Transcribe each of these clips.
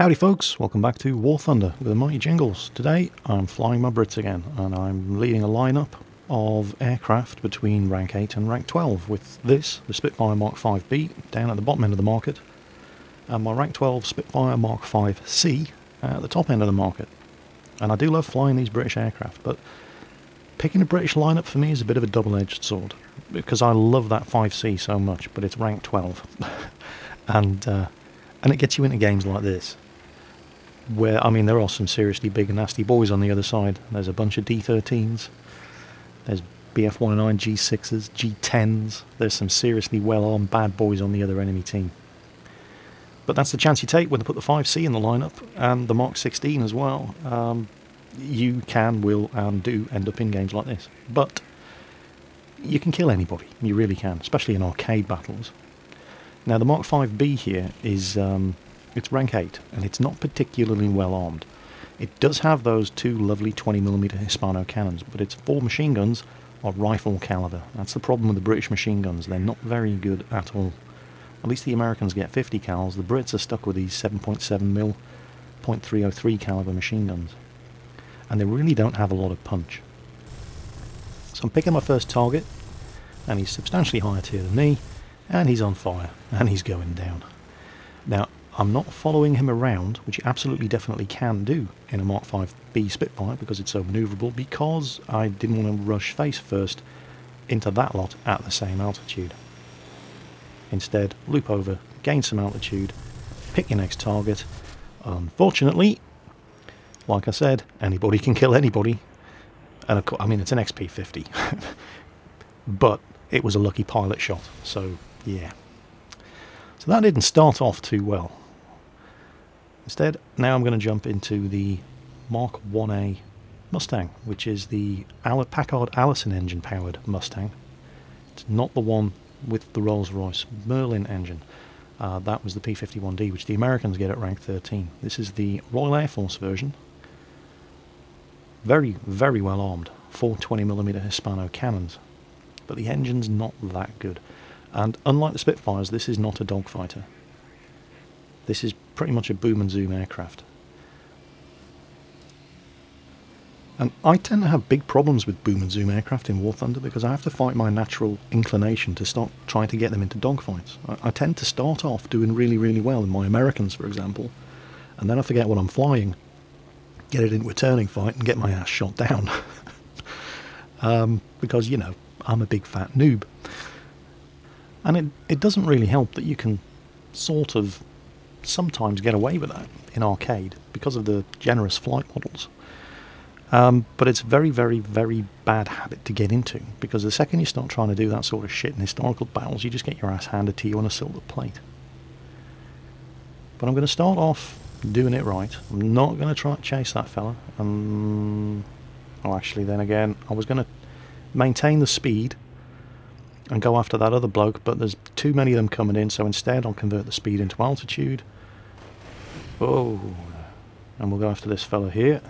Howdy folks, welcome back to War Thunder with the mighty Jingles. Today I'm flying my Brits again and I'm leading a lineup of aircraft between rank 8 and rank 12 with this, the Spitfire Mark 5B down at the bottom end of the market, and my rank 12 Spitfire Mark 5C at the top end of the market. And I do love flying these British aircraft, but picking a British lineup for me is a bit of a double-edged sword because I love that 5C so much, but it's rank 12 and it gets you into games like this where, I mean, there are some seriously big and nasty boys on the other side. There's a bunch of D13s, there's BF-109 G6s, G10s, there's some seriously well-armed bad boys on the other enemy team. But that's the chance you take when they put the 5C in the lineup, and the Mark 16 as well. You can, will, and do end up in games like this. But you can kill anybody, you really can, especially in arcade battles. Now the Mark 5B here is it's rank 8, and it's not particularly well armed. It does have those two lovely 20mm Hispano cannons, but its 4 machine guns are rifle caliber. That's the problem with the British machine guns, they're not very good at all. At least the Americans get 50 cals, the Brits are stuck with these 7.7mm, .303 caliber machine guns. And they really don't have a lot of punch. So I'm picking my first target, and he's substantially higher tier than me, and he's on fire, and he's going down. Now, I'm not following him around, which you absolutely definitely can do in a Mark 5B Spitfire because it's so manoeuvrable, because I didn't want to rush face first into that lot at the same altitude. Instead, loop over, gain some altitude, pick your next target. Unfortunately, like I said, anybody can kill anybody, and of course, I mean, it's an XP50, but it was a lucky pilot shot, so yeah. So that didn't start off too well. Instead, now I'm going to jump into the Mark 1A Mustang, which is the Packard Allison engine powered Mustang. It's not the one with the Rolls-Royce Merlin engine. That was the P-51D, which the Americans get at rank 13. This is the Royal Air Force version. Very, very well armed. 4 20mm Hispano cannons. But the engine's not that good. And unlike the Spitfires, this is not a dogfighter. This is pretty much a boom and zoom aircraft. And I tend to have big problems with boom and zoom aircraft in War Thunder because I have to fight my natural inclination to start trying to get them into dogfights. I tend to start off doing really, really well in my Americans, for example, and then I forget what I'm flying, get it into a turning fight and get my ass shot down. Because, you know, I'm a big fat noob. And it doesn't really help that you can sort of sometimes get away with that in arcade because of the generous flight models. But it's a very, very, very bad habit to get into, because the second you start trying to do that sort of shit in historical battles, you just get your ass handed to you on a silver plate. But I'm going to start off doing it right. I'm not going to try to chase that fella. Oh, actually, then again, I was going to maintain the speed and go after that other bloke, but there's too many of them coming in, so instead I'll convert the speed into altitude. Oh, and we'll go after this fella here.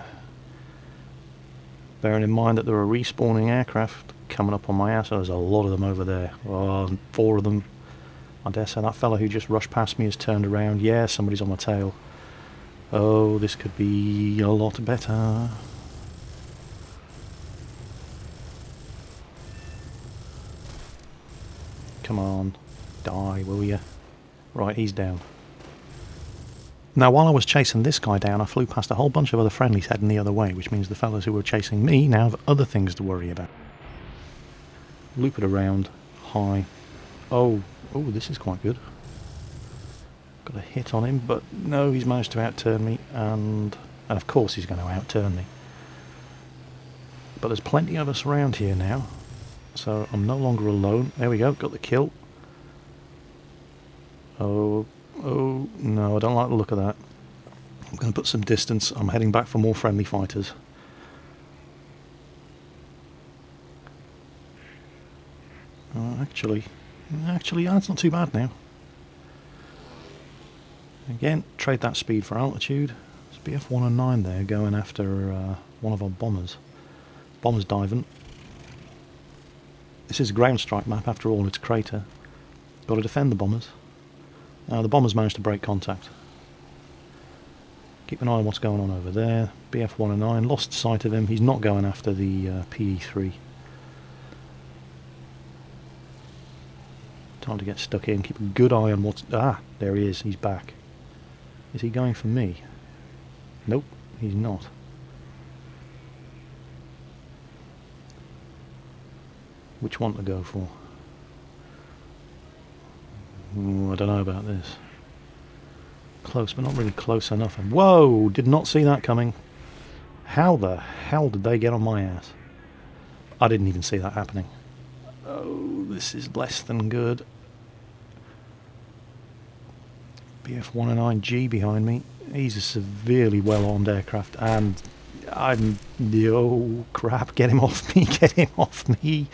Bearing in mind that there are respawning aircraft coming up on my ass. There's a lot of them over there. Oh, 4 of them. I dare say that fella who just rushed past me has turned around. Yeah, somebody's on my tail. Oh, this could be a lot better. Come on, die, will you? Right, he's down. Now, while I was chasing this guy down, I flew past a whole bunch of other friendlies heading the other way, which means the fellas who were chasing me now have other things to worry about. Loop it around, high. Oh, this is quite good. Got a hit on him, but no, he's managed to outturn me, and of course he's going to outturn me. But there's plenty of us around here now, so I'm no longer alone. There we go, got the kill. Oh, no, I don't like the look of that. I'm going to put some distance. I'm heading back for more friendly fighters. Actually, that's not too bad now. Again, trade that speed for altitude. There's BF-109 there going after one of our bombers. Bomber's diving. This is a ground strike map after all, it's crater. Got to defend the bombers. The bombers managed to break contact. Keep an eye on what's going on over there. BF-109, lost sight of him. He's not going after the PE-3. Time to get stuck in. Keep a good eye on what's... Ah, there he is. He's back. Is he going for me? Nope, he's not. Which one to go for? Ooh, I don't know about this. Close, but not really close enough. And whoa! Did not see that coming. How the hell did they get on my ass? I didn't even see that happening. Oh, this is less than good. BF-109G behind me. He's a severely well-armed aircraft, and I'm... Oh, crap, get him off me, get him off me.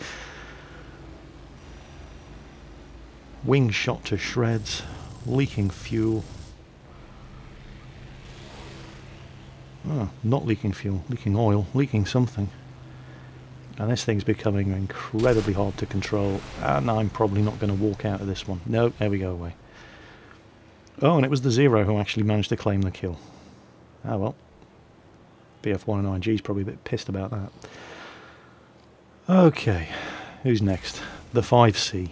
Wing shot to shreds, leaking fuel. Oh, not leaking fuel, leaking oil, leaking something. And this thing's becoming incredibly hard to control, and I'm probably not going to walk out of this one. No, there we go, away. Oh, and it was the Zero who actually managed to claim the kill. Ah well. BF-109G's probably a bit pissed about that. Okay, who's next? The 5C.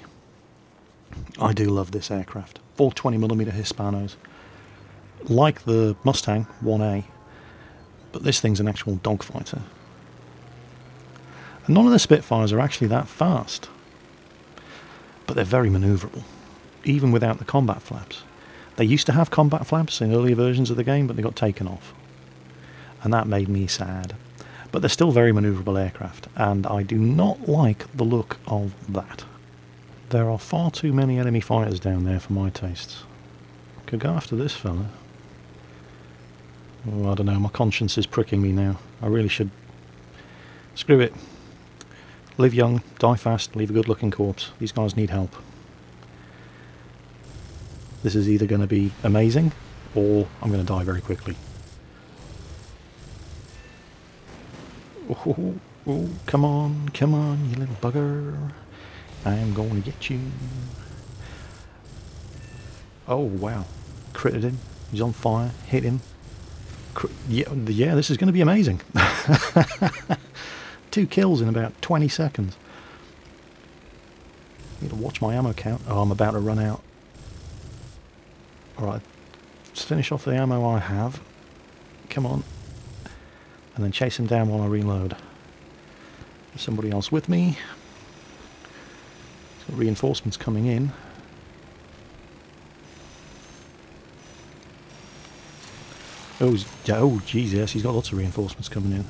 I do love this aircraft. 420mm Hispanos. Like the Mustang 1A, but this thing's an actual dogfighter. And none of the Spitfires are actually that fast, but they're very manoeuvrable, even without the combat flaps. They used to have combat flaps in earlier versions of the game, but they got taken off. And that made me sad. But they're still very manoeuvrable aircraft, and I do not like the look of that. There are far too many enemy fighters down there for my tastes. Could go after this fella. Oh, I don't know, my conscience is pricking me now. I really should... Screw it. Live young, die fast, leave a good looking corpse. These guys need help. This is either going to be amazing, or I'm going to die very quickly. Oh, oh, come on, you little bugger. I'm going to get you. Oh, wow. Critted him. He's on fire. Hit him. Yeah, this is going to be amazing. 2 kills in about 20 seconds. Need to watch my ammo count. Oh, I'm about to run out. Alright, let's finish off the ammo I have. Come on. And then chase him down while I reload. There's somebody else with me. Got reinforcements coming in. Oh, geez, yes, he's got lots of reinforcements coming in.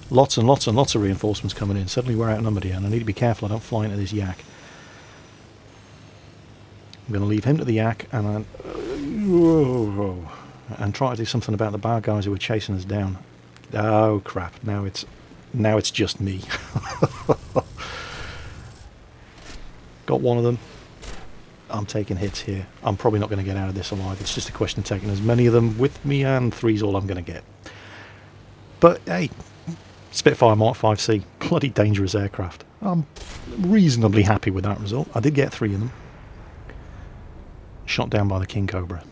Lots and lots and lots of reinforcements coming in. Suddenly we're outnumbered here, and I need to be careful I don't fly into this yak. I'm going to leave him to the yak, and try to do something about the bad guys who are chasing us down. Oh crap! Now it's just me. Got one of them. I'm taking hits here. I'm probably not going to get out of this alive. It's just a question of taking as many of them with me, and 3's all I'm going to get. But hey, Spitfire Mark 5C, bloody dangerous aircraft. I'm reasonably happy with that result. I did get 3 of them. Shot down by the King Cobra.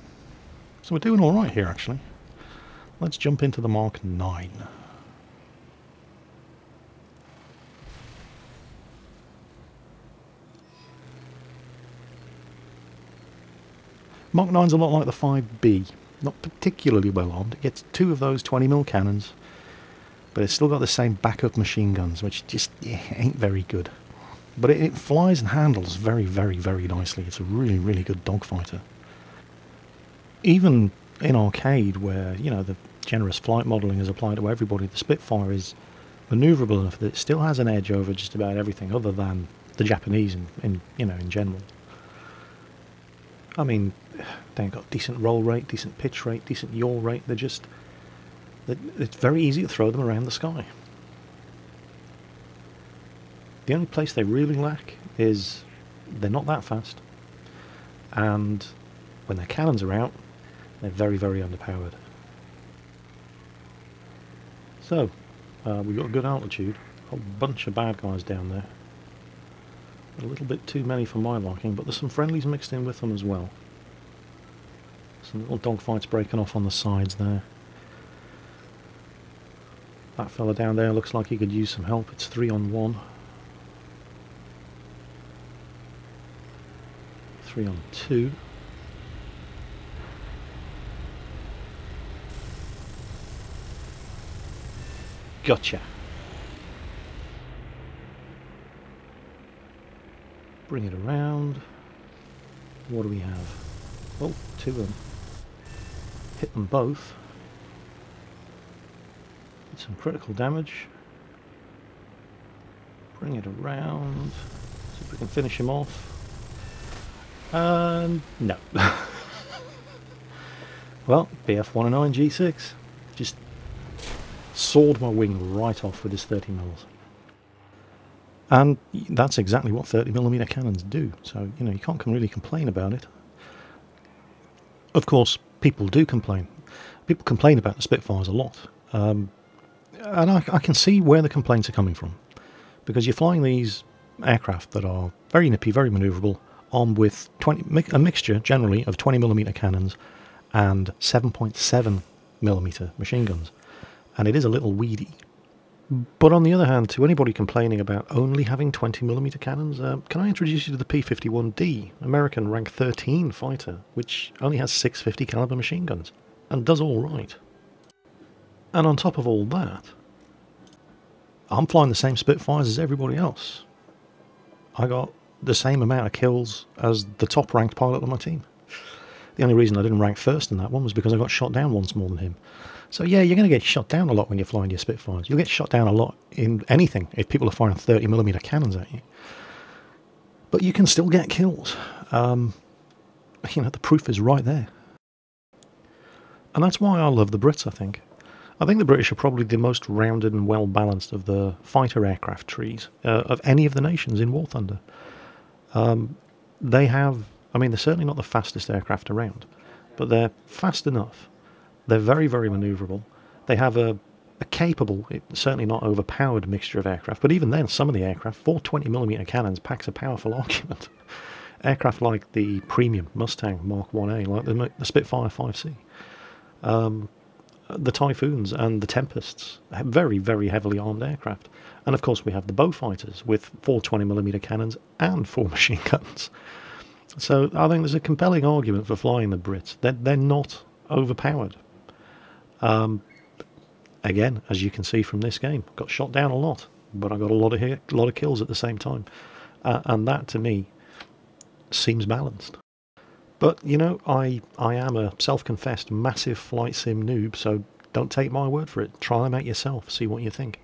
So we're doing alright here, actually. Let's jump into the Mark 9. Mark 9's a lot like the 5B. Not particularly well armed. It gets 2 of those 20mm cannons, but it's still got the same backup machine guns, which just ain't very good. But it flies and handles very, very, very nicely. It's a really, really good dogfighter. Even in arcade, where, you know, the generous flight modelling is applied to everybody, the Spitfire is manoeuvrable enough that it still has an edge over just about everything other than the Japanese in general. I mean, they've got decent roll rate, decent pitch rate, decent yaw rate. It's very easy to throw them around the sky. The only place they really lack is they're not that fast, and when their cannons are out, they're very, very underpowered. So, we've got a good altitude, a bunch of bad guys down there. A little bit too many for my liking, but there's some friendlies mixed in with them as well. Some little dogfights breaking off on the sides there. That fella down there looks like he could use some help. It's 3 on 1. 3 on 2. Gotcha. Bring it around. What do we have? Oh, 2 of them. Hit them both. Did some critical damage. Bring it around. See if we can finish him off. No. Well, BF-109 G6 just sawed my wing right off with his 30 mils. And that's exactly what 30mm cannons do, so you know, you can't really complain about it. Of course, people do complain. People complain about the Spitfires a lot, and I can see where the complaints are coming from, because you're flying these aircraft that are very nippy, very manoeuvrable, armed with a mixture generally of 20mm cannons and 7.7mm machine guns, and it is a little weedy. But on the other hand, to anybody complaining about only having 20mm cannons, can I introduce you to the P-51D, American rank 13 fighter, which only has 650 caliber machine guns, and does all right. And on top of all that, I'm flying the same Spitfires as everybody else. I got the same amount of kills as the top ranked pilot on my team. The only reason I didn't rank first in that one was because I got shot down once more than him. So yeah, you're going to get shot down a lot when you're flying your Spitfires. You'll get shot down a lot in anything if people are firing 30mm cannons at you. But you can still get kills. You know, the proof is right there. And that's why I love the Brits, I think. I think the British are probably the most rounded and well-balanced of the fighter aircraft trees of any of the nations in War Thunder. They have, I mean, they're certainly not the fastest aircraft around, but they're fast enough. They're very, very manoeuvrable. They have a capable, certainly not overpowered mixture of aircraft, but even then, some of the aircraft, 420mm cannons packs a powerful argument. Aircraft like the premium Mustang Mark 1A, like the Spitfire 5C, the Typhoons and the Tempests, very, very heavily armed aircraft. And of course we have the Beaufighters with 420mm cannons and 4 machine guns. So I think there's a compelling argument for flying the Brits. They're not overpowered. Again, as you can see from this game, got shot down a lot, but I got a lot of kills at the same time, and that to me seems balanced. But you know, I am a self-confessed massive flight sim noob, so don't take my word for it. Try them out yourself, see what you think.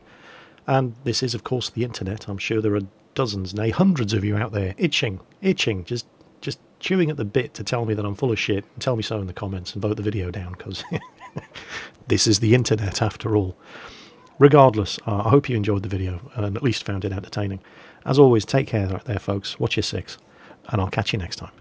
And this is, of course, the internet. I'm sure there are dozens, nay hundreds of you out there itching, just chewing at the bit to tell me that I'm full of shit. Tell me so in the comments and vote the video down, because this is the internet after all. Regardless, I hope you enjoyed the video and at least found it entertaining. As always, take care out there, folks. Watch your six, and I'll catch you next time.